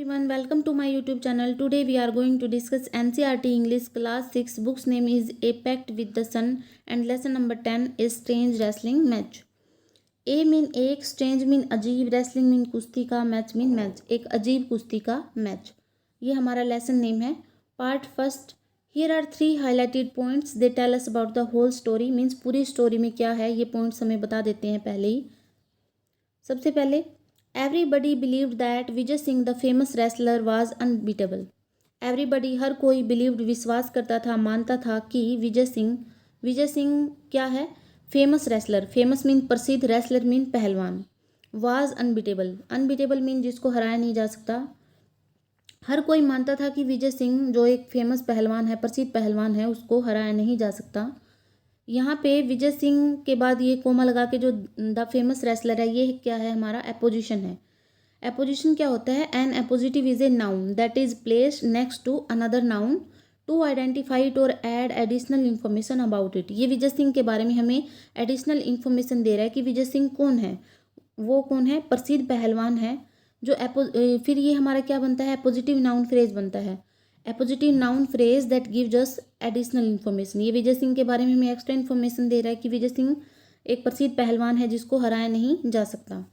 Everyone, welcome to my YouTube channel. Today we are going to discuss NCERT English class 6. Book's name is A Pact with the Sun and lesson number 10 is Strange Wrestling Match. A mean एक, strange mean अजीब, wrestling mean कुश्ती का, match mean match, एक अजीब कुश्ती का match. ये हमारा लेसन नेम है. Part first. Here are 3 highlighted points. They tell us about the whole story. Means पूरी स्टोरी में क्या है ये पॉइंट्स हमें बता देते हैं पहले ही. सबसे पहले Everybody believed that Vijay Singh the famous wrestler was unbeatable. Everybody हर कोई बिलीव्ड विश्वास करता था, मानता था कि विजय सिंह क्या है, फेमस रेसलर. फेमस मीन प्रसिद्ध, रेसलर मीन पहलवान. वाज अनबीटेबल मीन जिसको हराया नहीं जा सकता. हर कोई मानता था कि विजय सिंह जो एक फेमस पहलवान है, प्रसिद्ध पहलवान है, उसको हराया नहीं जा सकता. यहाँ पे विजय सिंह के बाद ये कोमा लगा के जो द फेमस रेसलर है, ये क्या है, हमारा एपोजिशन है. एपोजिशन क्या होता है? An appositive is a noun that is placed next to another noun to identify it और add additional information about it. ये विजय सिंह के बारे में हमें एडिशनल इन्फॉर्मेशन दे रहा है कि विजय सिंह कौन है. वो कौन है? प्रसिद्ध पहलवान है. जो फिर ये हमारा क्या बनता है? एपोजिटिव नाउन फ्रेज बनता है. Appositive noun phrase that gives us additional information. ये विजय सिंह के बारे में हमें एक्स्ट्रा इन्फॉर्मेशन दे रहा है कि विजय सिंह एक प्रसिद्ध पहलवान है जिसको हराया नहीं जा सकता.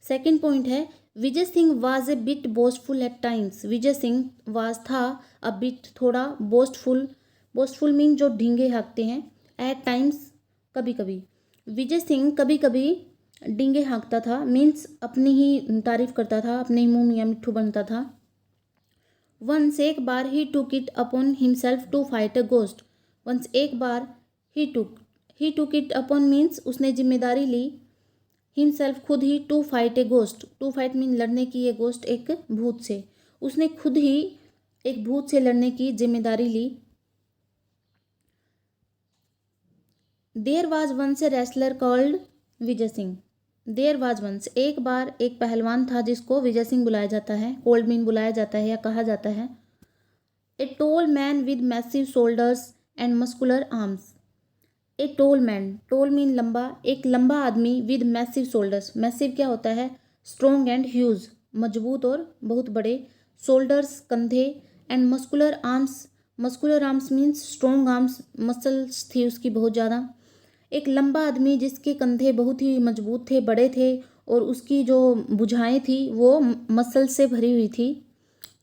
सेकेंड पॉइंट है Vijay Singh was a bit boastful at times. Vijay Singh was था अ बिट थोड़ा, बोस्टफुल मीन जो ढींगे हाँकते हैं, एट टाइम्स कभी कभी. विजय सिंह कभी कभी डींगे हाँकता था, मीन्स अपनी ही तारीफ करता था, अपने ही मुंह मियाँ मिट्ठू बनता था. वंस एक बार ही took it upon himself to fight a ghost. Once एक बार ही टूक इट अपॉन मीन्स उसने जिम्मेदारी ली, हिमसेल्फ खुद ही, to fight a ghost. To fight mean लड़ने की, ये गोस्ट एक भूत से. उसने खुद ही एक भूत से लड़ने की जिम्मेदारी ली. There was once a wrestler called Vijay Singh. There was once एक बार एक पहलवान था जिसको विजय सिंह बुलाया जाता है, कोल्ड मीन बुलाया जाता है या कहा जाता है. A tall man with massive shoulders and muscular arms. A tall man, tall mean लंबा, एक लंबा आदमी, विद मैसिव शोल्डर्स. मैसिव क्या होता है? स्ट्रोंग एंड ह्यूज, मजबूत और बहुत बड़े. शोल्डर्स कंधे, and muscular arms means strong arms, muscles थी उसकी बहुत ज़्यादा. एक लंबा आदमी जिसके कंधे बहुत ही मजबूत थे, बड़े थे, और उसकी जो भुजाएं थी वो मसल से भरी हुई थी.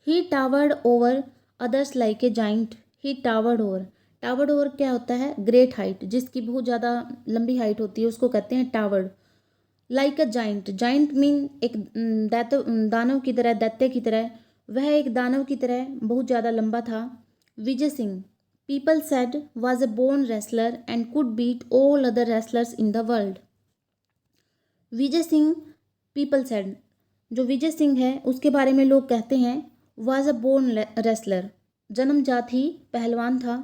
He towered over others like a giant. He towered over क्या होता है? ग्रेट हाइट, जिसकी बहुत ज़्यादा लंबी हाइट होती है उसको कहते हैं toward. Like a giant mean एक दानव की तरह, दैत्य की तरह. वह एक दानव की तरह बहुत ज़्यादा लंबा था. Vijay Singh, people said, was a born wrestler and could beat all other wrestlers in the world. Vijay Singh, people said, जो विजय सिंह है उसके बारे में लोग कहते हैं, was a born wrestler, जन्मजात ही पहलवान था,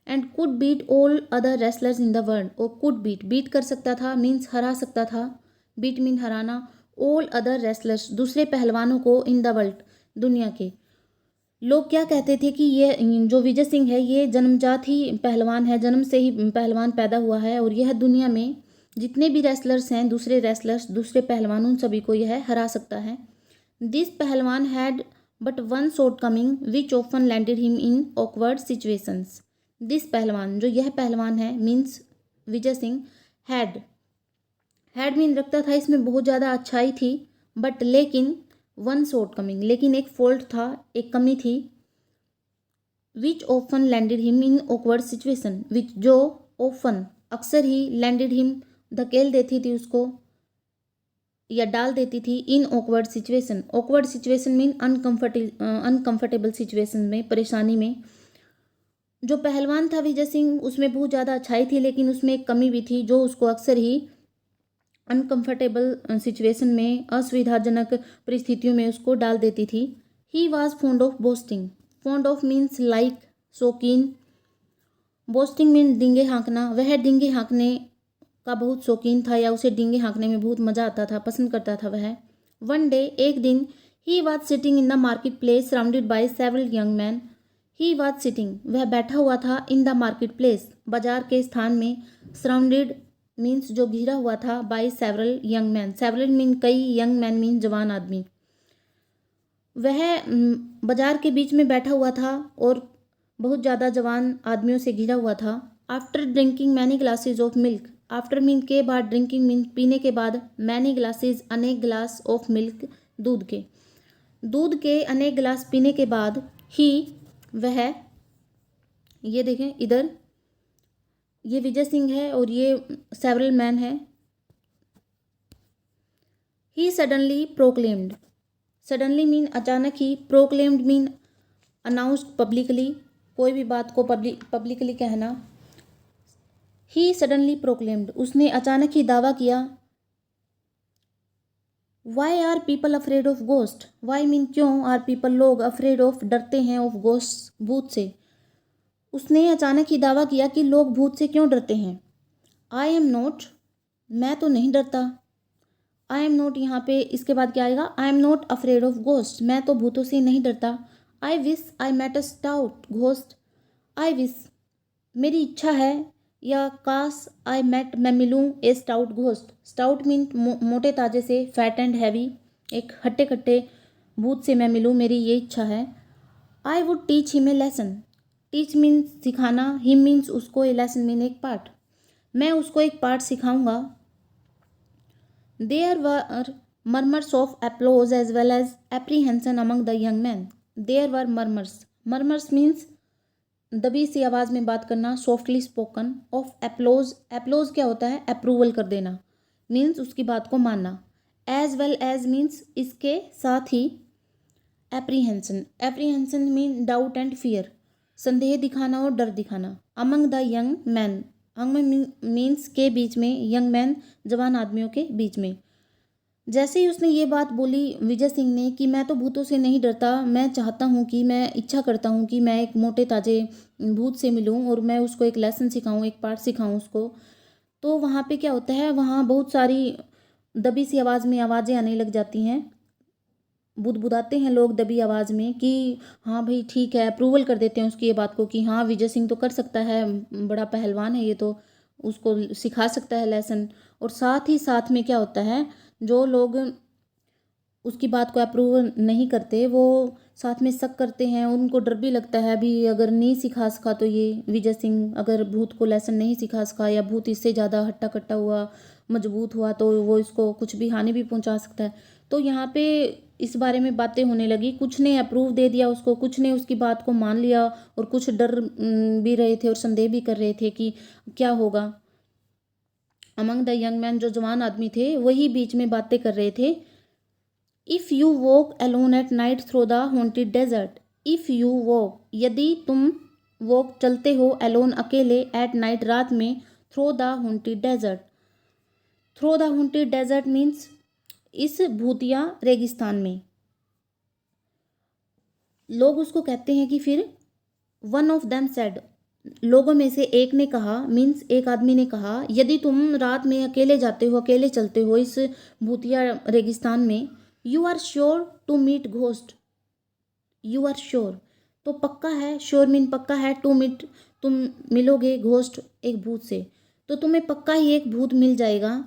and could beat all other wrestlers in the world. और could beat कर सकता था, मीन्स हरा सकता था, beat मीन हराना, all other wrestlers दूसरे पहलवानों को, in the world दुनिया के. लोग क्या कहते थे कि ये जो विजय सिंह है ये जन्मजात ही पहलवान है, जन्म से ही पहलवान पैदा हुआ है, और यह दुनिया में जितने भी रेसलर्स हैं, दूसरे पहलवान, उन सभी को यह हरा सकता है. दिस पहलवान had but one short coming which often landed him in awkward situations. This पहलवान, जो यह पहलवान है, means Vijay Singh, had mean रखता था, इसमें बहुत ज़्यादा अच्छाई थी, बट लेकिन वन शॉर्ट कमिंग, लेकिन एक फॉल्ट था, एक कमी थी. Which often landed him in awkward situation. Which जो ऑफन अक्सर ही, लैंडेड हिम धकेल देती थी उसको या डाल देती थी, in awkward situation. Awkward situation mean uncomfortable situation में, परेशानी में. जो पहलवान था विजय सिंह उसमें बहुत ज़्यादा अच्छाई थी, लेकिन उसमें एक कमी भी थी जो उसको अक्सर ही अनकंफर्टेबल सिचुएशन में, असुविधाजनक परिस्थितियों में उसको डाल देती थी. He was fond of boasting. Fond of means like, शौकीन. बोस्टिंग मीन डींगे हाँकना. वह डींगे हाँकने का बहुत शौकीन था, या उसे डींगे हाँकने में बहुत मज़ा आता था, पसंद करता था वह. वन डे, एक दिन, he was sitting in the market place surrounded by several young man. He was sitting, वह बैठा हुआ था, इन द मार्केट प्लेस, बाजार के स्थान में, सराउंडेड मीन्स जो घिरा हुआ था, by several young man. Several mean कई, यंग मैन मीन जवान आदमी. वह बाजार के बीच में बैठा हुआ था और बहुत ज़्यादा जवान आदमियों से घिरा हुआ था। After drinking many glasses of milk, after mean के बाद, ड्रिंकिंग मीन पीने के बाद, मैनी ग्लासेज अनेक गिलास ऑफ मिल्क दूध के अनेक गिलास पीने के बाद, ही वह, ये देखें इधर, ये विजय सिंह है और ये सेवरल मैन है। He suddenly proclaimed, suddenly mean अचानक ही, प्रोक्लेम्ड मीन अनाउंस्ड पब्लिकली, कोई भी बात को पब्लिकली कहना। ही सडनली प्रोक्लेम्ड, उसने अचानक ही दावा किया। Why are people afraid of ghost, why mean क्यों, आर पीपल लोग, अफ्रेड ऑफ डरते हैं, ऑफ गोस्ट भूत से। उसने अचानक ही दावा किया कि लोग भूत से क्यों डरते हैं। आई एम नॉट, मैं तो नहीं डरता। आई एम नॉट, यहाँ पे इसके बाद क्या आएगा, I am not afraid of ghost, मैं तो भूतों से नहीं डरता। I wish I met a stout ghost, I wish मेरी इच्छा है, या काश, आई मेट मैं मिलूँ, a stout ghost, stout mean मोटे ताजे से, फैट एंड हैवी, एक हट्टे कट्टे भूत से मैं मिलूँ, मेरी ये इच्छा है। I would teach him a lesson, teach means सिखाना, हिम मीन्स उसको, ए लेसन मीन एक पाठ, मैं उसको एक पाठ सिखाऊंगा। There were murmurs of applause as well as apprehension among the young man, there were murmurs, murmurs means दबी सी आवाज़ में बात करना, softly spoken, of applause, applause क्या होता है, अप्रूवल कर देना, मीन्स उसकी बात को मानना। एज वेल एज मीन्स इसके साथ ही, apprehension, apprehension mean doubt and fear, संदेह दिखाना और डर दिखाना। Among the young man, among means के बीच में, यंग मैन जवान आदमियों के बीच में। जैसे ही उसने ये बात बोली विजय सिंह ने कि मैं तो भूतों से नहीं डरता, मैं चाहता हूँ कि, मैं इच्छा करता हूँ कि मैं एक मोटे ताजे भूत से मिलूँ और मैं उसको एक लेसन सिखाऊँ, एक पाठ सिखाऊँ उसको, तो वहाँ पे क्या होता है, वहाँ बहुत सारी दबी सी आवाज़ में आवाज़ें आने लग जाती हैं, बुदबुदाते हैं लोग दबी आवाज़ में कि हाँ भाई ठीक है, अप्रूवल कर देते हैं उसकी ये बात को कि हाँ विजय सिंह तो कर सकता है, बड़ा पहलवान है ये तो, उसको सिखा सकता है लेसन। और साथ ही साथ में क्या होता है, जो लोग उसकी बात को अप्रूव नहीं करते वो साथ में शक करते हैं, उनको डर भी लगता है भी अगर नहीं सिखा सका तो ये विजय सिंह अगर भूत को लेसन नहीं सिखा सका, या भूत इससे ज़्यादा हट्टा कट्टा हुआ, मजबूत हुआ, तो वो इसको कुछ भी हानि भी पहुंचा सकता है। तो यहाँ पे इस बारे में बातें होने लगी, कुछ ने अप्रूव दे दिया उसको, कुछ ने उसकी बात को मान लिया और कुछ डर भी रहे थे और संदेह भी कर रहे थे कि क्या होगा। अमंग द यंग मैन, जो जवान आदमी थे वही बीच में बातें कर रहे थे। If you walk alone at night through the haunted desert, if you walk, यदि तुम वॉक चलते हो, अलोन अकेले, एट नाइट रात में, through the haunted desert, through the haunted desert means इस भूतिया रेगिस्तान में। लोग उसको कहते हैं कि फिर वन ऑफ देम सेड, लोगों में से एक ने कहा, मीन्स एक आदमी ने कहा, यदि तुम रात में अकेले जाते हो, अकेले चलते हो इस भूतिया रेगिस्तान में, you are sure to meet ghost, you are sure, तो पक्का है, श्योर मीन पक्का है, टू मीट तुम मिलोगे, घोस्ट एक भूत से, तो तुम्हें पक्का ही एक भूत मिल जाएगा।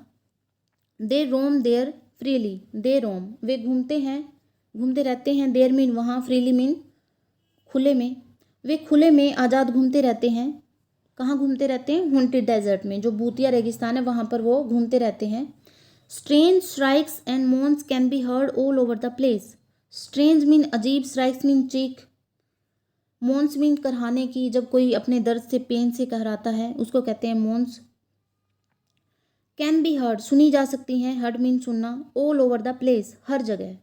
दे रोम देयर फ्रीली, दे रोम वे घूमते हैं, घूमते रहते हैं, देयर मीन वहाँ, फ्रीली मीन खुले में, वे खुले में आज़ाद घूमते रहते हैं। कहाँ घूमते रहते हैं, हॉन्टेड डेजर्ट में, जो भूतिया रेगिस्तान है वहाँ पर वो घूमते रहते हैं। Strange shrieks and moans can be heard all over the place, strange mean अजीब, स्ट्राइक्स मीन चीख, मोन्स मीन करहाने की, जब कोई अपने दर्द से, पेन से कहराता है उसको कहते हैं मोन्स। कैन बी हर्ड सुनी जा सकती हैं, हर्ड मीन सुनना, ऑल ओवर द प्लेस हर जगह,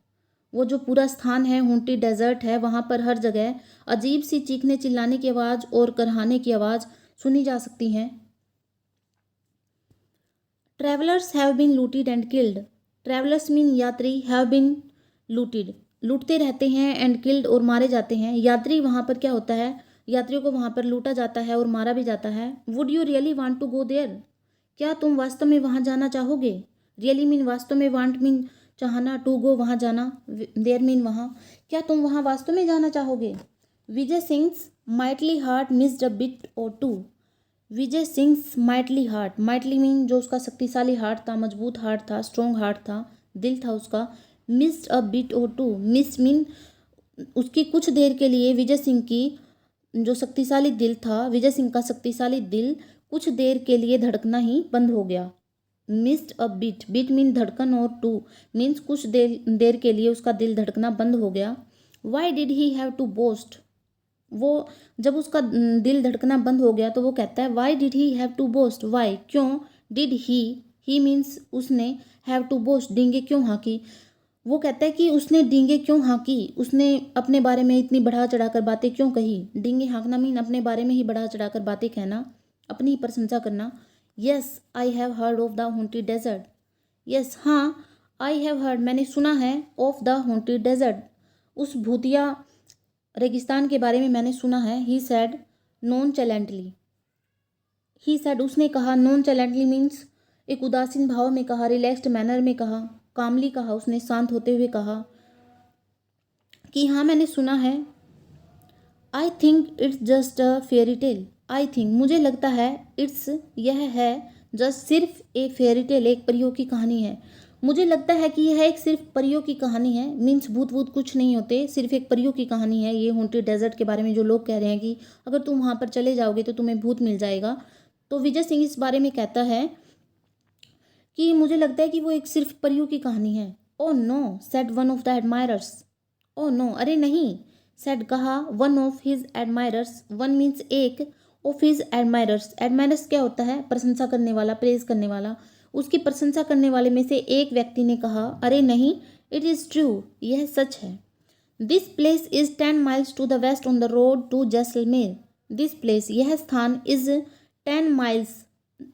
वो जो पूरा स्थान है हॉन्टेड डेजर्ट है वहाँ पर हर जगह अजीब सी चीखने चिल्लाने की आवाज़ और करहाने की आवाज़ सुनी जा सकती हैं। Travellers have been looted and killed, travellers mean यात्री, हैव बीन लूटेड लूटते रहते हैं, एंड किल्ड और मारे जाते हैं। यात्री वहाँ पर क्या होता है, यात्रियों को वहाँ पर लूटा जाता है और मारा भी जाता है। Would you really want to go there, क्या तुम वास्तव में वहाँ जाना चाहोगे। रियली मीन वास्तव में, वांट मीन चाहना, टू गो वहाँ जाना, देयर मीन वहाँ, क्या तुम वहाँ वास्तव में जाना चाहोगे। Vijay Singh's mighty heart missed a beat or two, Vijay Singh's mighty heart, mighty mean जो उसका शक्तिशाली हार्ट था, मजबूत हार्ट था, स्ट्रॉन्ग हार्ट था, दिल था उसका, missed a beat or to, miss mean उसकी कुछ देर के लिए विजय सिंह की जो शक्तिशाली दिल था, विजय सिंह का शक्तिशाली दिल कुछ देर के लिए धड़कना ही बंद हो गया। Missed a beat, beat mean धड़कन और टू मीन्स कुछ देर देर के लिए उसका दिल धड़कना बंद हो गया। Why did he have to boast, वो जब उसका दिल धड़कना बंद हो गया तो वो कहता है why did he have to boast, why क्यों, डिड ही मीन्स उसने, हैव टू बोस्ट डींगे क्यों हाँकी। वो कहता है कि उसने डींगे क्यों हाँकी, उसने अपने बारे में इतनी बढ़ा चढ़ाकर बातें क्यों कही। डींगे हाँकना मीन अपने बारे में ही बढ़ा चढ़ाकर बातें कहना, अपनी ही प्रशंसा करना। Yes I have heard of the haunted desert, yes हाँ, आई हैव हर्ड मैंने सुना है, ऑफ द हॉन्टेड डेजर्ट उस भूतिया रेगिस्तान के बारे में मैंने सुना है। ही सैड नॉन चैलेंटली, ही सैड उसने कहा, नॉन चैलेंटली मीन्स एक उदासीन भाव में कहा, रिलैक्स्ड मैनर में कहा, कामली कहा, उसने शांत होते हुए कहा कि हाँ मैंने सुना है। I think it's just a fairy tale, I think मुझे लगता है, इट्स यह है, जस्ट सिर्फ ए फेयरी टेल एक परियों की कहानी है। मुझे लगता है कि यह एक सिर्फ परियों की कहानी है, मीन्स भूत भूत कुछ नहीं होते, सिर्फ एक परियों की कहानी है ये हॉन्टेड डेजर्ट के बारे में जो लोग कह रहे हैं कि अगर तुम वहाँ पर चले जाओगे तो तुम्हें भूत मिल जाएगा। तो विजय सिंह इस बारे में कहता है कि मुझे लगता है कि वो एक सिर्फ परियों की कहानी है। Oh no said one of the admirers, oh no अरे नहीं, सेड कहा, one of his admirers, one means एक, ऑफ हिज एडमायरर्स, एडमायरर्स क्या होता है, प्रशंसा करने वाला, प्रेज करने वाला, उसकी प्रशंसा करने वाले में से एक व्यक्ति ने कहा, अरे नहीं, इट इज़ ट्रू, यह सच है। This place is 10 miles to the west on the road to Jaisalmer, this place यह स्थान इज 10 माइल्स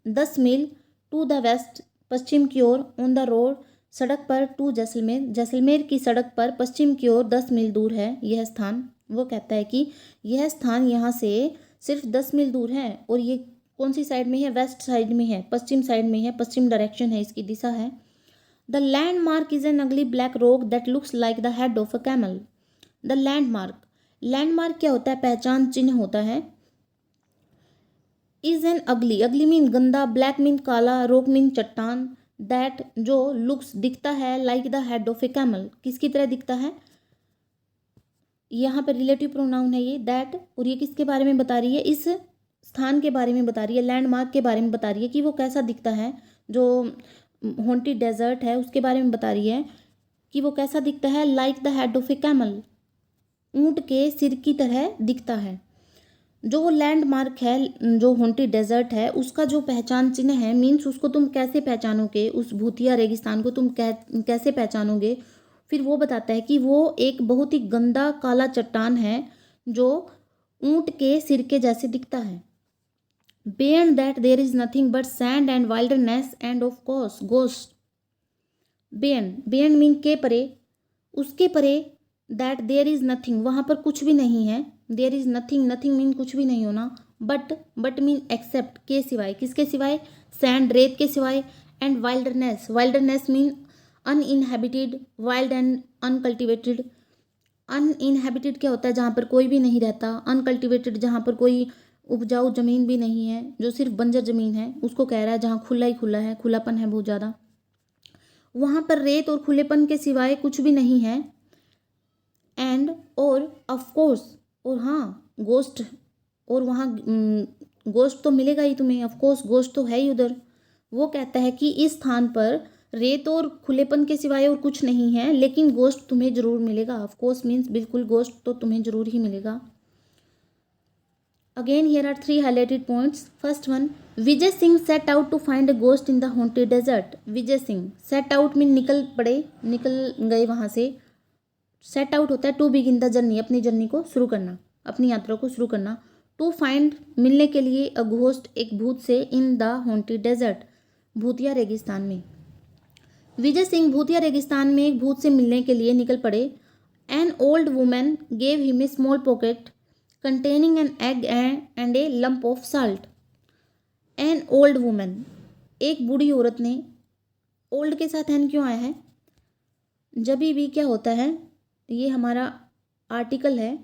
10 मील टू द वेस्ट पश्चिम की ओर, ऑन द रोड सड़क पर, टू जैसलमेर जैसलमेर की सड़क पर पश्चिम की ओर 10 मील दूर है यह स्थान। वो कहता है कि यह स्थान यहाँ से सिर्फ 10 मील दूर है और ये कौन सी साइड में है, वेस्ट साइड में है, पश्चिम साइड में है, पश्चिम डायरेक्शन है, इसकी दिशा है। द लैंडमार्क इज एन अगली black rock that looks like the head of a camel, the landmark, landmark क्या होता है, पहचान चिन्ह होता है। इज एन अगली, अगली मीन गंदा, ब्लैक मीन काला, रॉक मीन चट्टान, दैट जो लुक्स दिखता है, like the head of A camel किसकी तरह दिखता है, यहाँ पर रिलेटिव प्रोनाउन है ये दैट, और ये किसके बारे में बता रही है, इस स्थान के बारे में बता रही है, लैंडमार्क के बारे में बता रही है कि वो कैसा दिखता है, जो हॉन्टेड डेजर्ट है उसके बारे में बता रही है कि वो कैसा दिखता है, like the head of A camel, ऊंट के सिर की तरह दिखता है। जो वो लैंडमार्क है, जो हॉन्टेड डेजर्ट है, उसका जो पहचान चिन्ह है, मीन्स उसको तुम कैसे पहचानोगे, उस भूतिया रेगिस्तान को तुम कैसे पहचानोगे, फिर वो बताता है कि वो एक बहुत ही गंदा काला चट्टान है जो ऊंट के सिर के जैसे दिखता है। Beyond that there is nothing but sand and wildness and of course ghost, beyond, beyond mean के परे, उसके परे, दैट देयर इज नथिंग वहाँ पर कुछ भी नहीं है, there is nothing, nothing mean कुछ भी नहीं होना, बट मीन एक्सेप्ट के सिवाय, किसके सिवाय, सैंड रेत के सिवाय, and wildness, wildness mean uninhabited, wild and uncultivated, uninhabited क्या होता है, जहाँ पर कोई भी नहीं रहता, अनकल्टिवेटेड जहाँ पर कोई उपजाऊ जमीन भी नहीं है, जो सिर्फ बंजर जमीन है उसको कह रहा है, जहाँ खुला ही खुला है, खुलापन है बहुत ज़्यादा, वहाँ पर रेत और खुलेपन के सिवाय कुछ भी नहीं है। एंड और ऑफ कोर्स, और हाँ गोस्ट, और वहाँ गोस्ट तो मिलेगा ही तुम्हें, ऑफ कोर्स गोस्ट तो है ही उधर। वो कहता है कि इस स्थान पर रेत और खुलेपन के सिवाय और कुछ नहीं है, लेकिन गोस्ट तुम्हें जरूर मिलेगा, ऑफ कोर्स मीन्स बिल्कुल, गोस्ट तो तुम्हें जरूर ही मिलेगा। Again here are 3 highlighted points. First one, Vijay Singh set out to find a ghost in the haunted desert. Vijay Singh, set out mean निकल पड़े, निकल गए वहाँ से, सेट आउट होता है टू बिगिन द जर्नी, अपनी जर्नी को शुरू करना, अपनी यात्रा को शुरू करना। टू फाइंड मिलने के लिए, अ घोस्ट एक भूत से, इन द हॉन्टेड डेजर्ट भूतिया रेगिस्तान में। विजय सिंह भूतिया रेगिस्तान में एक भूत से मिलने के लिए निकल पड़े। N old women gave him a small pocket containing an egg and A lump of salt. N old women, एक बूढ़ी औरत ने, ओल्ड के साथ एन क्यों आया है, जब भी क्या होता है, ये हमारा आर्टिकल है,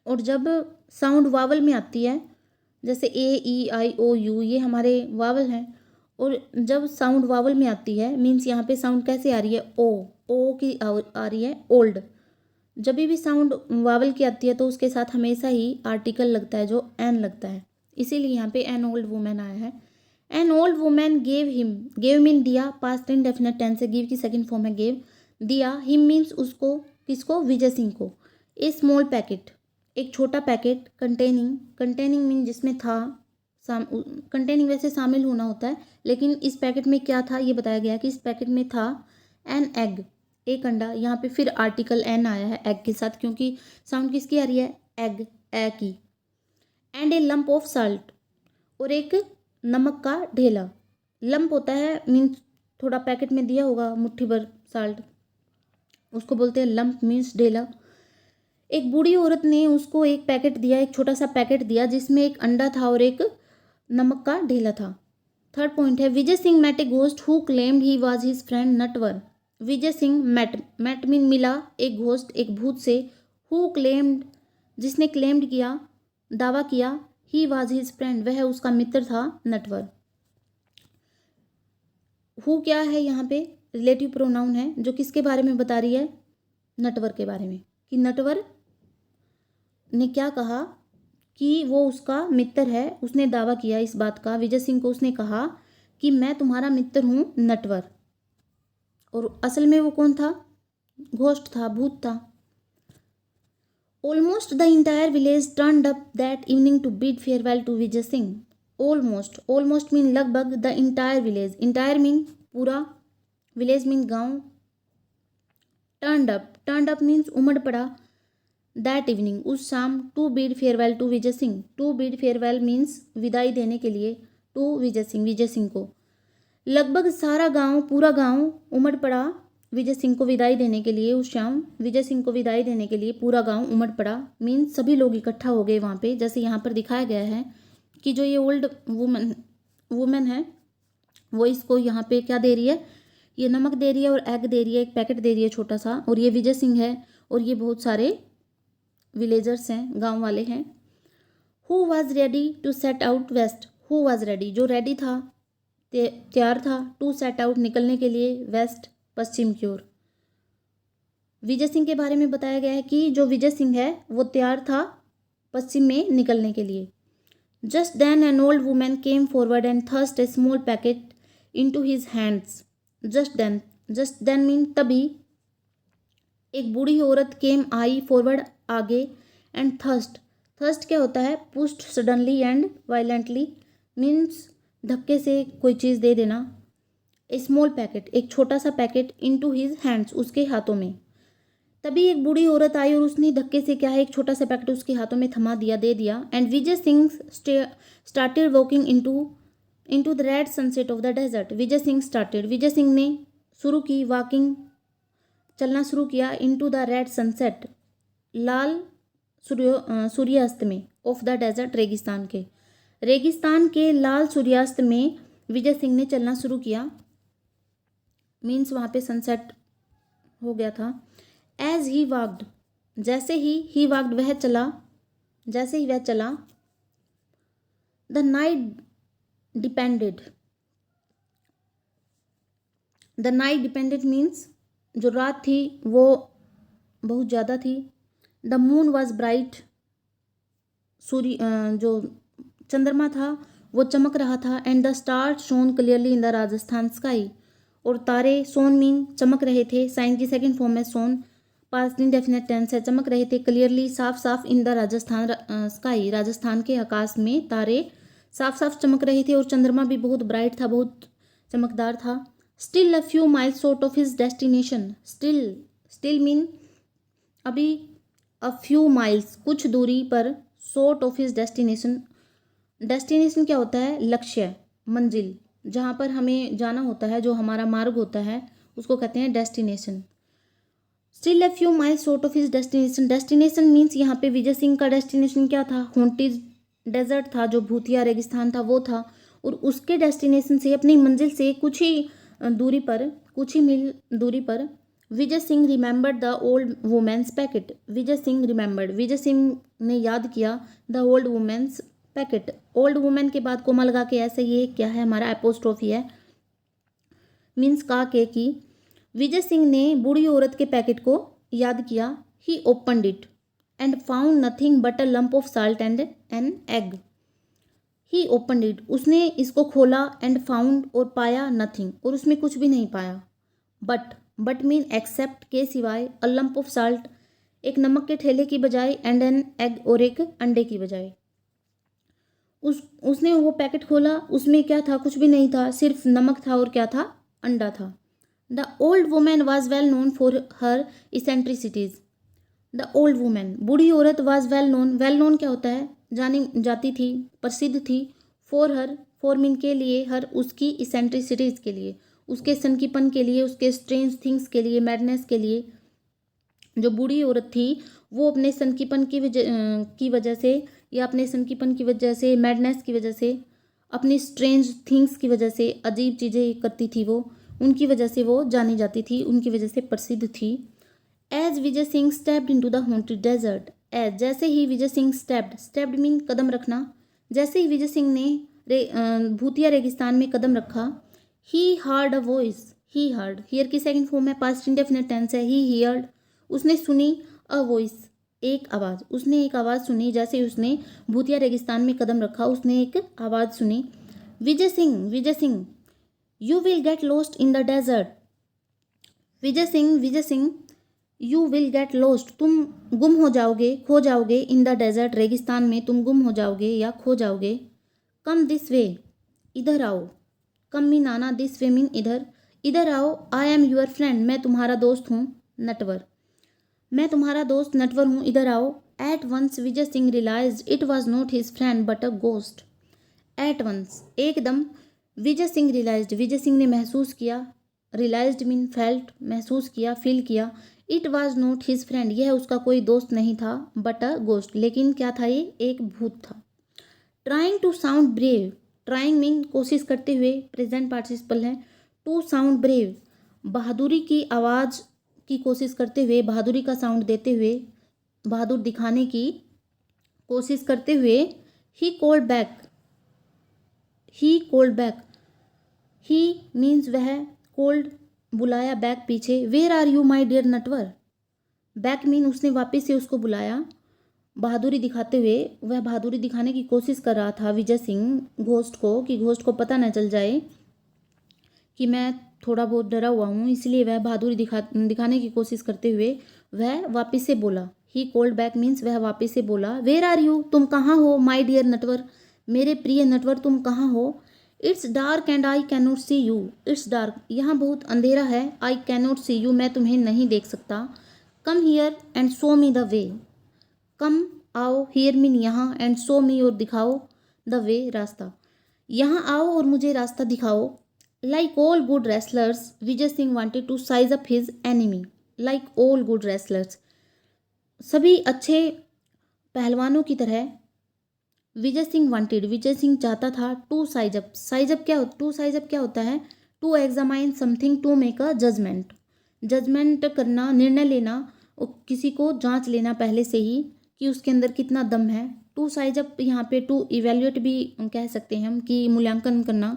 और जब साउंड वावल में आती है, जैसे ए ई आई ओ यू, ये हमारे वावल हैं, और जब साउंड वावल में आती है मीन्स यहाँ पे साउंड कैसे आ रही है, ओ की आ रही है, ओल्ड। जब भी साउंड वावल की आती है तो उसके साथ हमेशा ही आर्टिकल लगता है जो एन लगता है, इसीलिए यहाँ पे एन ओल्ड वुमेन आया है। N old women gave him, gave mean दिया, पास्ट इंडेफिनिट टेंस है, गिव की सेकंड फॉर्म है गेव, दिया, हिम मीन्स उसको, किसको, विजय सिंह को, ए स्मॉल पैकेट, एक छोटा पैकेट, कंटेनिंग, कंटेनिंग मीन जिसमें था, कंटेनिंग वैसे शामिल होना होता है, लेकिन इस पैकेट में क्या था ये बताया गया कि इस पैकेट में था एन एग, एक अंडा, यहाँ पे फिर आर्टिकल एन आया है एग के साथ, क्योंकि साउंड किसकी आ रही है, एग, ए की, and A lump of salt, और एक नमक का ढेला, लंप होता है मीन्स थोड़ा पैकेट में दिया होगा मुट्ठी भर साल्ट, उसको बोलते हैं लंप मीन्स ढेला। एक बूढ़ी औरत ने उसको एक पैकेट दिया, एक छोटा सा पैकेट दिया जिसमें एक अंडा था और एक नमक का ढेला था। थर्ड पॉइंट है Vijay Singh met a ghost who claimed he was his friend Natwar. Vijay Singh met, met mean मिला, एक घोस्ट एक भूत से, हु क्लेम्ड जिसने क्लेम्ड किया, दावा किया, ही वाज हिज फ्रेंड वह उसका मित्र था, नटवर। हु क्या है यहाँ पे, रिलेटिव प्रोनाउन है जो किसके बारे में बता रही है, नटवर के बारे में, कि नटवर ने क्या कहा कि वो उसका मित्र है, उसने दावा किया इस बात का, विजय सिंह को उसने कहा कि मैं तुम्हारा मित्र हूँ नटवर, और असल में वो कौन था, घोस्ट था, भूत था। Almost the entire village turned up that evening to bid farewell to Vijay Singh. Almost, almost mean लगभग, the entire village, entire mean पूरा, विलेज मीन गांव, turned up, turned up means उमड़ पड़ा, दैट इवनिंग उस शाम, to bid farewell to Vijay Singh, to bid farewell means विदाई देने के लिए, टू विजय सिंह, विजय सिंह को, लगभग सारा गांव, पूरा गांव उमड़ पड़ा विजय सिंह को विदाई देने के लिए, उस शाम विजय सिंह को विदाई देने के लिए पूरा गांव उमड़ पड़ा, मीन्स सभी लोग इकट्ठा हो गए वहाँ पे, जैसे यहाँ पर दिखाया गया है कि जो ये ओल्ड वुमेन है वो इसको यहाँ पे क्या दे रही है, ये नमक दे रही है और एग दे रही है, एक पैकेट दे रही है छोटा सा, और ये विजय सिंह है और ये बहुत सारे विलेजर्स हैं, गांव वाले हैं। Who was ready to set out west, who was ready जो रेडी था, तैयार था, टू सेट आउट निकलने के लिए, वेस्ट पश्चिम की ओर। विजय सिंह के बारे में बताया गया है कि जो विजय सिंह है वो तैयार था पश्चिम में निकलने के लिए। Just then an old woman came forward and thrust a small packet into his hands. Just then mean तभी, एक बूढ़ी औरत केम आई, फॉरवर्ड आगे, एंड थर्स्ट, थर्स्ट क्या होता है, pushed suddenly and violently means धक्के से कोई चीज़ दे देना, ए स्मॉल पैकेट एक छोटा सा पैकेट, इनटू हिज हैंड्स उसके हाथों में। तभी एक बूढ़ी औरत आई और उसने धक्के से क्या है, एक छोटा सा पैकेट उसके हाथों में थमा दिया, दे दिया, and Vijay Singh started walking into the red sunset of the desert. Vijay Singh started, Vijay Singh ने शुरू की, वॉकिंग चलना शुरू किया, इनटू द रेड सनसेट लाल सूर्यास्त में, ऑफ द डेजर्ट रेगिस्तान के लाल सूर्यास्त में विजय सिंह ने चलना शुरू किया, मीन्स वहाँ पे सनसेट हो गया था। एज ही वॉक्ड, जैसे ही वॉक्ड वह चला, जैसे ही वह चला, the night depended, the night depended means जो रात थी वो बहुत ज़्यादा थी। द मून वॉज ब्राइट, सूर्य जो चंद्रमा था वो चमक रहा था, and the star shown clearly in the Rajasthan sky, और तारे, सोन मीन चमक रहे थे, साइन की सेकंड फॉर्म में सोन, पास्ट इंडेफिनिट टेंस है, चमक रहे थे, क्लियरली साफ साफ, in the Rajasthan sky Rajasthan के आकाश में तारे साफ साफ चमक रहे थे, और चंद्रमा भी बहुत ब्राइट था, बहुत चमकदार था। Still a few miles short of his destination, still mean अभी, अ फ्यू माइल्स कुछ दूरी पर, short of his destination, destination क्या होता है, लक्ष्य, मंजिल, जहाँ पर हमें जाना होता है, जो हमारा मार्ग होता है उसको कहते हैं destination. Still a few miles short of his destination, destination means यहाँ पे विजय सिंह का डेस्टिनेशन क्या था, हॉन्टेड डेजर्ट था, जो भूतिया रेगिस्तान था वो था, और उसके डेस्टिनेशन से, अपनी मंजिल से कुछ ही दूरी पर, कुछ ही मील दूरी पर, Vijay Singh remembered the old woman's packet, Vijay Singh remembered, Vijay Singh ने याद किया, the old woman's packet, old woman के बाद कोमा लगा के, ऐसे ये क्या है हमारा एपोस्ट्रोफी है, मीन्स का के की, विजय सिंह ने बूढ़ी औरत के पैकेट को याद किया, he opened it and found nothing but a lump of salt and an egg. He opened it, उसने इसको खोला, एंड फाउंड और पाया, नथिंग और उसमें कुछ भी नहीं पाया। बट मीन एक्सेप्ट के सिवाय, अ लंप ऑफ साल्ट एक नमक के ठेले की बजाय, एंड एन एग और एक अंडे की बजाय। उसने वो पैकेट खोला, उसमें क्या था, कुछ भी नहीं था, सिर्फ नमक था और क्या था, अंडा था। The old woman was well known for her eccentricities. The old woman, बूढ़ी औरत, वॉज वेल नोन क्या होता है, जानी जाती थी, प्रसिद्ध थी, फॉर मीन के लिए, हर उसकी इसेंट्रिसिटीज के लिए, उसके सनकीपन के लिए, उसके स्ट्रेंज थिंग्स के लिए, मैडनेस के लिए। जो बूढ़ी औरत थी वो अपने सनकीपन की वजह से, या अपने सनकीपन की वजह से, मैडनेस की वजह से, अपनी स्ट्रेंज थिंग्स की वजह से, अजीब चीज़ें करती थी वो, उनकी वजह से वो जानी जाती थी, उनकी वजह से प्रसिद्ध थी। As Vijay Singh stepped into the haunted desert, as जैसे ही विजय सिंह स्टेप्ड मीन कदम रखना, जैसे ही विजय सिंह ने भूतिया रेगिस्तान में कदम रखा, he heard a voice, he heard here की सेकंड फॉर्म है, पास्ट इंडेफिनिट टेंस है, ही हियर्ड, उसने सुनी, अ वॉइस एक आवाज़, उसने एक आवाज़ सुनी, जैसे उसने भूतिया रेगिस्तान में कदम रखा उसने एक आवाज़ सुनी। Vijay Singh you will get lost in the desert, Vijay Singh you will get lost, तुम गुम हो जाओगे, खो जाओगे, इन द डेजर्ट रेगिस्तान में तुम गुम हो जाओगे या खो जाओगे। कम दिस वे, इधर आओ, कम मीन आना, दिस वे मीन इधर, इधर आओ, आई एम यूर फ्रेंड, मैं तुम्हारा दोस्त हूँ, नटवर, मैं तुम्हारा दोस्त नटवर हूँ, इधर आओ। At once Vijay Singh realise it was not his friend but a ghost, at once एकदम, विजय सिंह रियलाइज्ड, विजय सिंह ने महसूस किया, रियलाइज्ड मीन फेल्ट, महसूस किया, फील किया, it was not his friend, यह उसका कोई दोस्त नहीं था, बट अ गोस्ट, लेकिन क्या था, ये एक भूत था। Trying to sound brave, trying mean कोशिश करते हुए, प्रेजेंट पार्टिसिपल है, टू साउंड ब्रेव बहादुरी की आवाज़ की कोशिश करते हुए, बहादुरी का साउंड देते हुए, बहादुर दिखाने की कोशिश करते हुए, he called back, he called back, he means वह, कोल्ड बुलाया, बैक पीछे, where are you my dear Natwar, back mean उसने वापस से उसको बुलाया, बहादुरी दिखाते हुए, वह बहादुरी दिखाने की कोशिश कर रहा था विजय सिंह घोस्ट को, कि घोस्ट को पता न चल जाए कि मैं थोड़ा बहुत डरा हुआ हूँ, इसलिए वह बहादुरी दिखाने की कोशिश करते हुए वह वापस से बोला, ही कॉल्ड बैक मीन्स वह वापस से बोला, वेयर आर यू, तुम कहाँ हो, माई डियर नटवर, मेरे प्रिय नटवर तुम कहाँ हो। It's dark and I can not see you, it's dark यहाँ बहुत अंधेरा है, I can not see you मैं तुम्हें नहीं देख सकता, come here and show me the way, come आओ, हियर मीन यहाँ, एंड शो मी और दिखाओ, द वे रास्ता, यहाँ आओ और मुझे रास्ता दिखाओ। Like all good wrestlers Vijay Singh wanted to size up his enemy, like all good wrestlers सभी अच्छे पहलवानों की तरह, विजय सिंह वांटेड विजय सिंह चाहता था, to size up, to size up क्या होता है, to examine something, to make a judgement, judgement करना, निर्णय लेना, और किसी को जांच लेना पहले से ही कि उसके अंदर कितना दम है। टू साइज अप यहाँ पे टू इवेल्युएट भी कह सकते हैं हम, कि मूल्यांकन करना,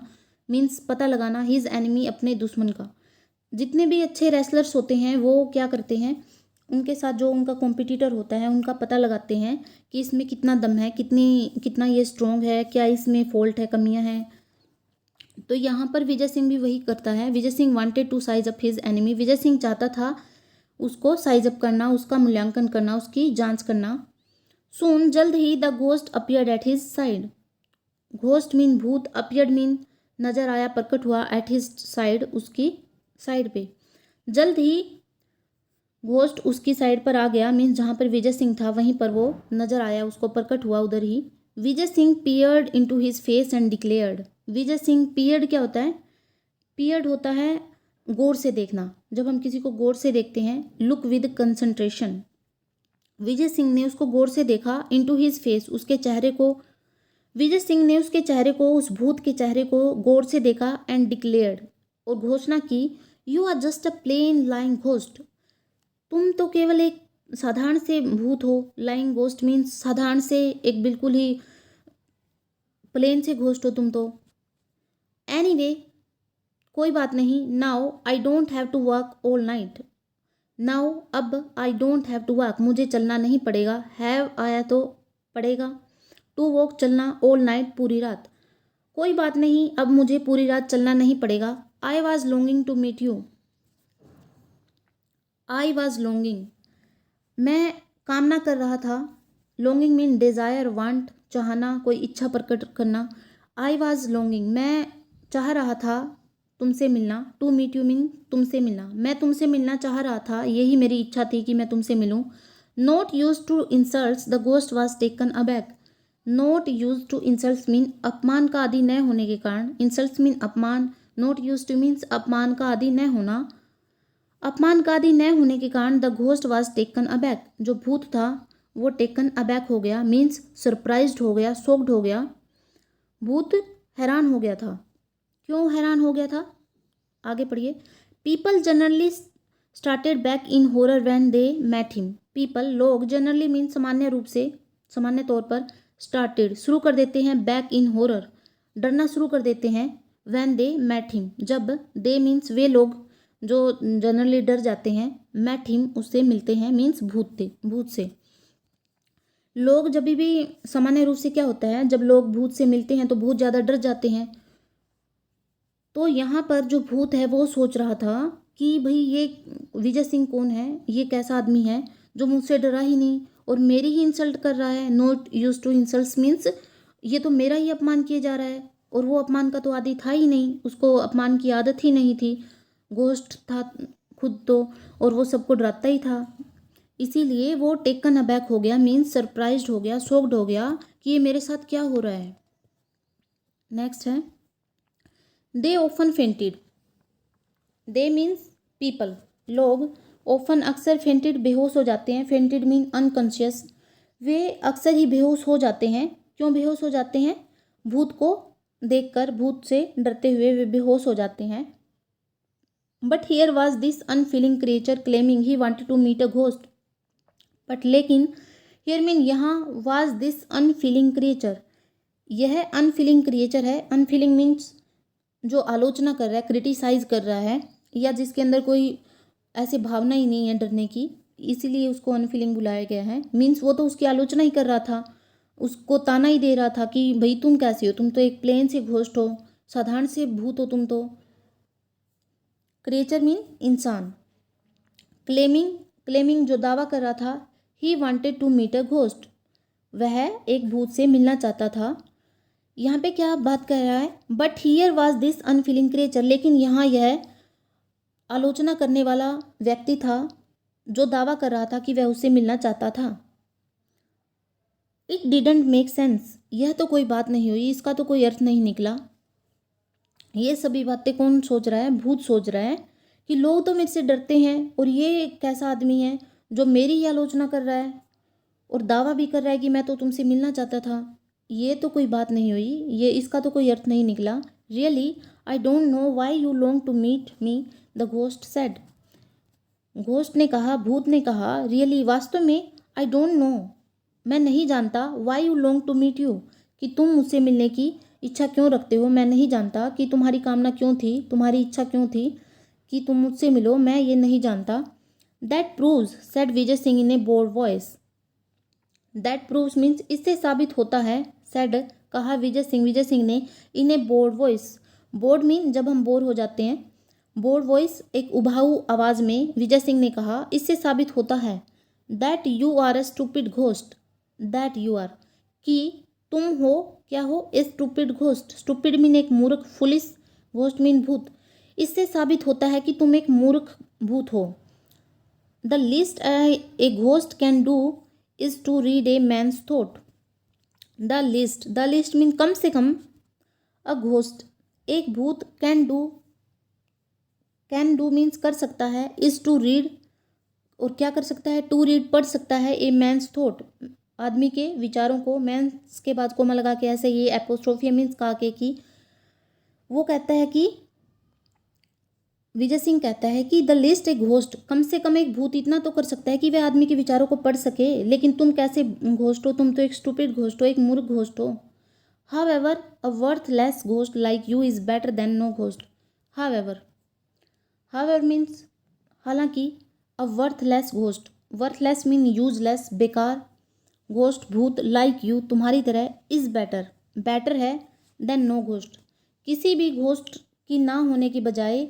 मीन्स पता लगाना, हिज एनिमी अपने दुश्मन का। जितने भी अच्छे रेसलर्स होते हैं वो क्या करते हैं, उनके साथ जो उनका कॉम्पिटिटर होता है उनका पता लगाते हैं कि इसमें कितना दम है, कितना ये स्ट्रॉन्ग है, क्या इसमें फॉल्ट है, कमियां हैं। तो यहाँ पर विजय सिंह भी वही करता है, Vijay Singh wanted to size up his enemy, Vijay Singh चाहता था उसको साइज अप करना, उसका मूल्यांकन करना, उसकी जांच करना। सून जल्द ही the ghost appeared at his side, ghost mean भूत, अपीयर्ड मीन नजर आया, प्रकट हुआ, एट हिज साइड उसकी साइड पे, जल्द ही घोस्ट उसकी साइड पर आ गया, मीन्स जहाँ पर विजय सिंह था वहीं पर वो नजर आया, उसको प्रकट हुआ उधर ही। Vijay Singh peered into his face and declared, Vijay Singh peered क्या होता है, पियर्ड होता है गौर से देखना, जब हम किसी को गौर से देखते हैं, लुक विद कंसंट्रेशन। विजय सिंह ने उसको गौर से देखा, इनटू हिज फेस उसके चेहरे को, विजय सिंह ने उसके चेहरे को, उस भूत के चेहरे को गौर से देखा, एंड डिक्लेयर्ड और घोषणा की, you are just a plain lying ghost, तुम तो केवल एक साधारण से भूत हो, लाइंग घोस्ट मीन्स साधारण से, एक बिल्कुल ही प्लेन से घोस्ट हो तुम तो। एनीवे कोई बात नहीं, now I don't have to work all night, now अब I don't have to walk, मुझे चलना नहीं पड़ेगा। हैव आया तो पड़ेगा। टू वॉक चलना, ऑल नाइट पूरी रात। कोई बात नहीं, अब मुझे पूरी रात चलना नहीं पड़ेगा। I was longing to meet you. I was longing, मैं कामना कर रहा था। लॉन्गिंग मीन डिज़ायर, वांट, चाहना, कोई इच्छा प्रकट करना। आई वॉज लॉन्गिंग, मैं चाह रहा था तुमसे मिलना। टू मीट यू मीन तुमसे मिलना, मैं तुमसे मिलना चाह रहा था, यही मेरी इच्छा थी कि मैं तुमसे मिलूं। Not used to insult, the ghost was taken aback. Not used to insult mean अपमान का आदि न होने के कारण। इंसल्ट मीन अपमान, नॉट यूज टू मीन्स अपमान का आदि न होना। अपमान का आदि न होने के कारण द घोस्ट वॉज टेकन अबैक, जो भूत था वो टेकन अबैक हो गया, मीन्स सरप्राइज्ड हो गया, शॉक्ड हो गया। भूत हैरान हो गया था। क्यों हैरान हो गया था, आगे पढ़िए। People generally started back in horror when they met him. People, लोग, जनरली मीन सामान्य रूप से, सामान्य तौर पर, स्टार्टेड शुरू कर देते हैं, बैक इन हॉरर डरना शुरू कर देते हैं, व्हेन दे मेट हिम जब, दे मीन्स वे लोग जो जनरली डर जाते हैं, मेट हिम उससे मिलते हैं, मीन्स भूत से। लोग जब भी सामान्य रूप से क्या होता है, जब लोग भूत से मिलते हैं तो बहुत ज़्यादा डर जाते हैं। तो यहाँ पर जो भूत है वो सोच रहा था कि भाई ये विजय सिंह कौन है, ये कैसा आदमी है जो मुझसे डरा ही नहीं और मेरी ही इंसल्ट कर रहा है। Not used to insult means ये तो मेरा ही अपमान किया जा रहा है, और वो अपमान का तो आदि था ही नहीं, उसको अपमान की आदत ही नहीं थी। घोस्ट था खुद तो, और वो सबको डराता ही था। इसीलिए वो टेकन अबैक हो गया, मीन्स सरप्राइज्ड हो गया, शॉक्ड हो गया कि ये मेरे साथ क्या हो रहा है। नेक्स्ट है, they often fainted. They means people, लोग, ऑफन अक्सर, फेंटेड बेहोश हो जाते हैं। फेंटेड मीन अनकॉन्शियस, वे अक्सर ही बेहोश हो जाते हैं। क्यों बेहोश हो जाते हैं, भूत को देखकर, भूत से डरते हुए वे बेहोश हो जाते हैं। But here was this unfeeling creature claiming he wanted to meet a ghost. But लेकिन, हियर मीन यहाँ, वाज दिस अनफीलिंग क्रिएचर, यह अनफीलिंग क्रिएचर है। अनफीलिंग मीन्स जो आलोचना कर रहा है, क्रिटिसाइज कर रहा है, या जिसके अंदर कोई ऐसी भावना ही नहीं है डरने की, इसीलिए उसको अनफीलिंग बुलाया गया है। मीन्स वो तो उसकी आलोचना ही कर रहा था, उसको ताना ही दे रहा था कि भाई तुम कैसे हो, तुम तो एक प्लेन से घोस्ट हो, साधारण से भूत हो तुम तो। क्रिएचर मीन इंसान। क्लेमिंग, क्लेमिंग जो दावा कर रहा था, he wanted to meet a ghost, वह एक भूत से मिलना चाहता था। यहाँ पे क्या बात कर रहा है, but here was this unfeeling creature, लेकिन यहाँ यह आलोचना करने वाला व्यक्ति था जो दावा कर रहा था कि वह उससे मिलना चाहता था। इट डिडंट मेक सेंस, यह तो कोई बात नहीं हुई, इसका तो कोई अर्थ नहीं निकला। ये सभी बातें कौन सोच रहा है, भूत सोच रहा है कि लोग तो मेरे से डरते हैं और ये कैसा आदमी है जो मेरी ही आलोचना कर रहा है और दावा भी कर रहा है कि मैं तो तुमसे मिलना चाहता था। ये तो कोई बात नहीं हुई, ये इसका तो कोई अर्थ नहीं निकला। Really I don't know why you long to meet me, the ghost said. Ghost ने कहा, भूत ने कहा, रियली वास्तव में, आई डोंट नो मैं नहीं जानता, why you long to meet you कि तुम मुझसे मिलने की इच्छा क्यों रखते हो। मैं नहीं जानता कि तुम्हारी कामना क्यों थी, तुम्हारी इच्छा क्यों थी कि तुम मुझसे मिलो, मैं ये नहीं जानता। That proves, said Vijay Singh in a bold voice. That proves means इससे साबित होता है, सेड कहा विजय सिंह ने, in a bold voice. Bold mean जब हम बोर हो जाते हैं, बोल्ड वॉइस एक उभाऊ आवाज़ में विजय सिंह ने कहा, इससे साबित होता है, that you are a stupid ghost, that you are कि तुम हो, क्या हो, a stupid ghost. Stupid mean एक मूर्ख, फुलिस, घोस्ट मीन भूत। इससे साबित होता है कि तुम एक मूर्ख भूत हो। The least a ghost can do is to read a man's thought. The least mean कम से कम, अ घोस्ट एक भूत, कैन डू मीन्स कर सकता है, इज टू रीड और क्या कर सकता है, टू रीड पढ़ सकता है, ए मैन्स थॉट आदमी के विचारों को, मैंस के बाद कोमा लगा के ऐसे ये एपोस्ट्रोफी मीन्स कहा के कि वो कहता है कि विजय सिंह कहता है कि द लिस्ट ए घोस्ट, कम से कम एक भूत इतना तो कर सकता है कि वह आदमी के विचारों को पढ़ सके, लेकिन तुम कैसे घोस्ट हो, तुम तो एक स्टूपिड घोस्ट हो, एक मूर्ख घोस्ट हो। However a worthless ghost like you is better than no ghost. However means हालांकि, a worthless ghost, worthless mean useless, बेकार, घोस्ट भूत, लाइक यू तुम्हारी तरह, इज बेटर बेटर है, देन नो घोस्ट किसी भी घोस्ट की ना होने की बजाय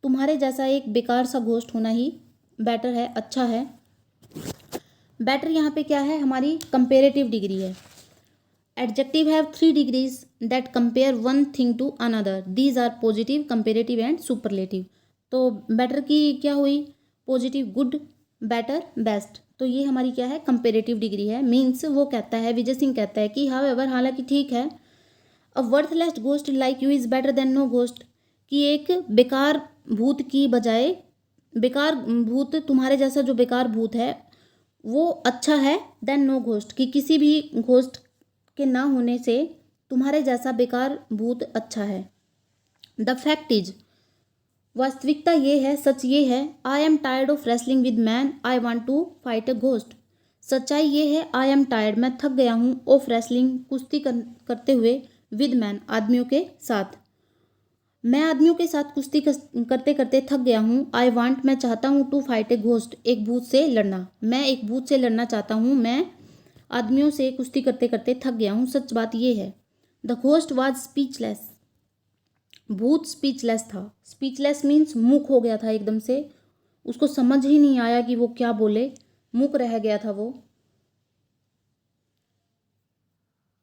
तुम्हारे जैसा एक बेकार सा घोस्ट होना ही बेटर है, अच्छा है। बेटर यहाँ पे क्या है, हमारी कंपेरेटिव डिग्री है। Adjective have 3 degrees that compare one thing to another, these are positive, comparative and superlative. तो बेटर की क्या हुई, पॉजिटिव, गुड, बेटर, बेस्ट। तो ये हमारी क्या है, कंपेरेटिव डिग्री है। मीन्स वो कहता है, विजय सिंह कहता है कि हाउएवर हालांकि ठीक है, a worthless ghost like you is better than no ghost, कि एक बेकार भूत की बजाय, बेकार भूत तुम्हारे जैसा जो बेकार भूत है वो अच्छा है, देन नो घोस्ट, कि किसी भी घोस्ट के ना होने से तुम्हारे जैसा बेकार भूत अच्छा है। द फैक्ट इज, वास्तविकता ये है, सच ये है, I am tired of wrestling with man, I want to fight a ghost. सच्चाई ये है, आई एम टायर्ड मैं थक गया हूँ, ऑफ रेसलिंग कुश्ती करते हुए, विद मैन आदमियों के साथ, मैं आदमियों के साथ कुश्ती करते करते थक गया हूँ। आई वांट मैं चाहता हूँ, टू फाइट ए घोस्ट एक भूत से लड़ना, मैं एक भूत से लड़ना चाहता हूँ, मैं आदमियों से कुश्ती करते करते थक गया हूँ। सच बात ये है, द घोस्ट वाज स्पीचलेस, भूत स्पीचलेस था। स्पीचलेस मीन्स मूक हो गया था एकदम से, उसको समझ ही नहीं आया कि वो क्या बोले, मूक रह गया था वो।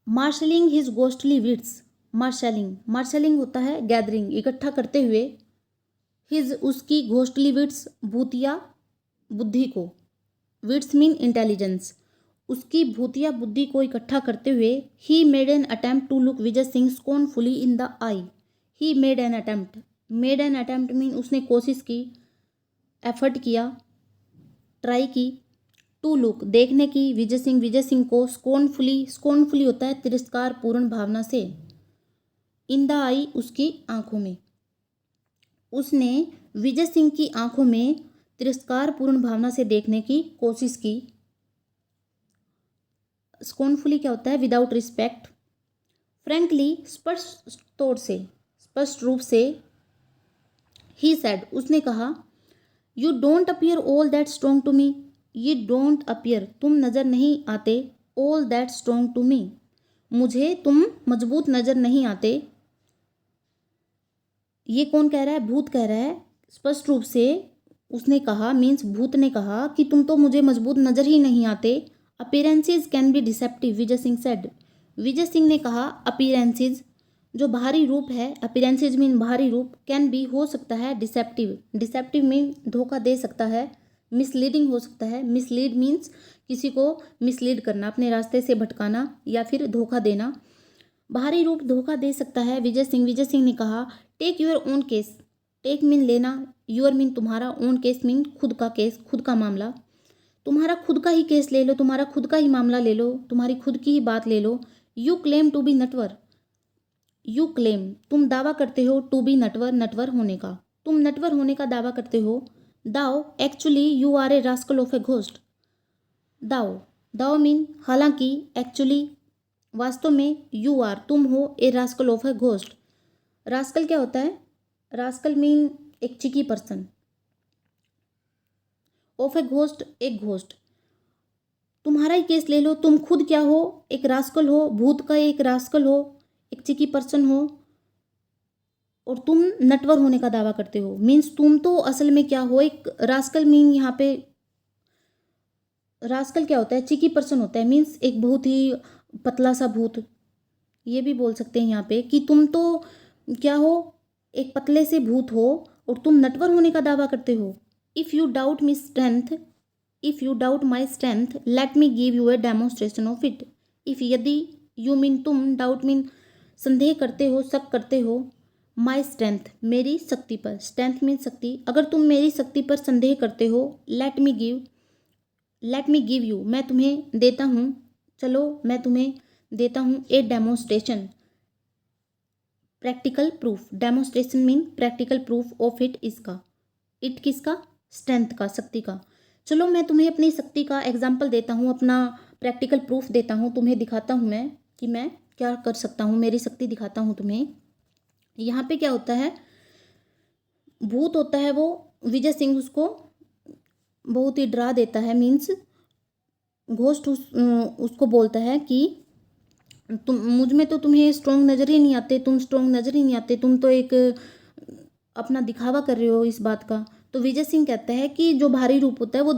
Marshalling his ghostly wits, marshalling, marshalling होता है गैदरिंग, इकट्ठा करते हुए, हिज उसकी, घोस्टली विट्स भूतिया बुद्धि को, विट्स मीन इंटेलिजेंस, उसकी भूतिया बुद्धि को इकट्ठा करते हुए, he made an attempt to look Vijay Singh scornfully in the eye, he made an attempt, made an attempt mean उसने कोशिश की, एफर्ट किया, ट्राई की, टू लुक देखने की, विजय सिंह को, स्कॉर्नफुली, स्कॉर्नफुली होता है तिरस्कार पूर्ण भावना से, इन द आई उसकी आंखों में, उसने विजय सिंह की आंखों में तिरस्कार पूर्ण भावना से देखने की कोशिश की। स्कॉर्नफुली क्या होता है, विदाउट रिस्पेक्ट, फ्रैंकली स्पष्ट तौर से, स्पष्ट रूप से, ही सेड उसने कहा, you don't appear all that strong to me, ये डोंट अपियर तुम नज़र नहीं आते, all that strong to me मुझे तुम मजबूत नज़र नहीं आते। ये कौन कह रहा है, भूत कह रहा है, स्पष्ट रूप से उसने कहा, मीन्स भूत ने कहा कि तुम तो मुझे मजबूत नज़र ही नहीं आते। Appearances can be deceptive, Vijay Singh said, Vijay Singh ने कहा, अपीरेंसेज जो बाहरी रूप है, अपीरेंसेज मीन बाहरी रूप, कैन बी हो सकता है, डिसेप्टिव, डिसेप्टिव मीन धोखा दे सकता है, मिसलीडिंग हो सकता है, मिसलीड मीन्स किसी को मिसलीड करना, अपने रास्ते से भटकाना या फिर धोखा देना, बाहरी रूप धोखा दे सकता है। विजय सिंह ने कहा, take your own case, take mean लेना, योर मीन तुम्हारा, ओन केस मीन खुद का केस, खुद का मामला, तुम्हारा खुद का ही केस ले लो, तुम्हारा खुद का ही मामला ले लो, तुम्हारी खुद की ही बात ले लो। You claim to be Natwar, you claim तुम दावा करते हो, टू बी नटवर नटवर होने का, तुम नटवर होने का दावा करते हो। Though actually you are a rascal of a ghost, though, though mean हालांकि, एक्चुअली वास्तव में, यू आर तुम हो, a rascal of a ghost, rascal क्या होता है, रास्कल मीन एक cheeky person, of a ghost एक घोस्ट, तुम्हारा ही केस ले लो, तुम खुद क्या हो, एक रास्कल हो, भूत का एक रास्कल हो, एक चिकी पर्सन हो, और तुम नटवर होने का दावा करते हो। मीन्स तुम तो असल में क्या हो, एक रास्कल मीन यहाँ पे, रास्कल क्या होता है, चिकी पर्सन होता है, मीन्स एक बहुत ही पतला सा भूत, ये भी बोल सकते हैं यहाँ पे कि तुम तो क्या हो, एक पतले से भूत हो और तुम नटवर होने का दावा करते हो। If you doubt me strength, if you doubt my strength, let me give U A demonstration of it. If यदि, यू मीन तुम, डाउट मीन संदेह करते हो, शक करते हो, माई स्ट्रेंथ मेरी शक्ति पर, स्ट्रेंथ मीन शक्ति, अगर तुम मेरी शक्ति पर संदेह करते हो, लेट मी गिव यू मैं तुम्हें देता हूँ, चलो मैं तुम्हें देता हूँ, a demonstration practical proof, demonstration mean practical proof of it, इसका, इट किसका, स्ट्रेंथ का, शक्ति का। चलो मैं तुम्हें अपनी शक्ति का एग्जाम्पल देता हूँ, अपना प्रैक्टिकल प्रूफ देता हूँ, तुम्हें दिखाता हूँ मैं कि मैं क्या कर सकता हूँ, मेरी शक्ति दिखाता हूँ तुम्हें। यहाँ पे क्या होता है, भूत होता है वो, विजय सिंह उसको बहुत ही डरा देता है। मीन्स घोस्ट उसको बोलता है कि तुम मुझ में तो तुम्हें स्ट्रोंग नज़र ही नहीं आते, तुम स्ट्रोंग नज़र ही नहीं आते, तुम तो एक अपना दिखावा कर रहे हो इस बात का। तो विजय सिंह कहता है कि जो भारी रूप होता है वो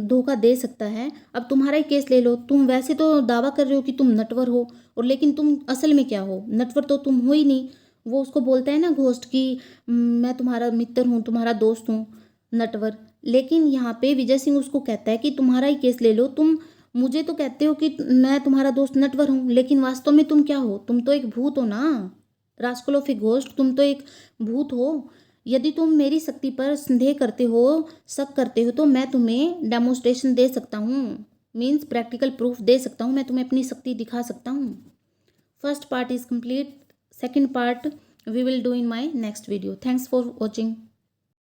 धोखा दे सकता है। अब तुम्हारा ही केस ले लो, तुम वैसे तो दावा कर रहे हो कि तुम नटवर हो, और लेकिन तुम असल में क्या हो? नटवर तो तुम हो ही नहीं। वो उसको बोलता है ना घोस्ट कि मैं तुम्हारा मित्र हूँ, तुम्हारा दोस्त हूँ नटवर। लेकिन यहाँ पे विजय सिंह उसको कहता है कि तुम्हारा ही केस ले लो, तुम मुझे तो कहते हो कि मैं तुम्हारा दोस्त नटवर हूँ, लेकिन वास्तव में तुम क्या हो? तुम तो एक भूत हो ना, रास्कल ऑफ ए घोस्ट, तुम तो एक भूत हो। यदि तुम मेरी शक्ति पर संदेह करते हो, शक करते हो, तो मैं तुम्हें डेमोन्स्ट्रेशन दे सकता हूँ। मीन्स प्रैक्टिकल प्रूफ दे सकता हूँ, मैं तुम्हें अपनी शक्ति दिखा सकता हूँ। First part is complete, second part we will do in my next video. Thanks for watching.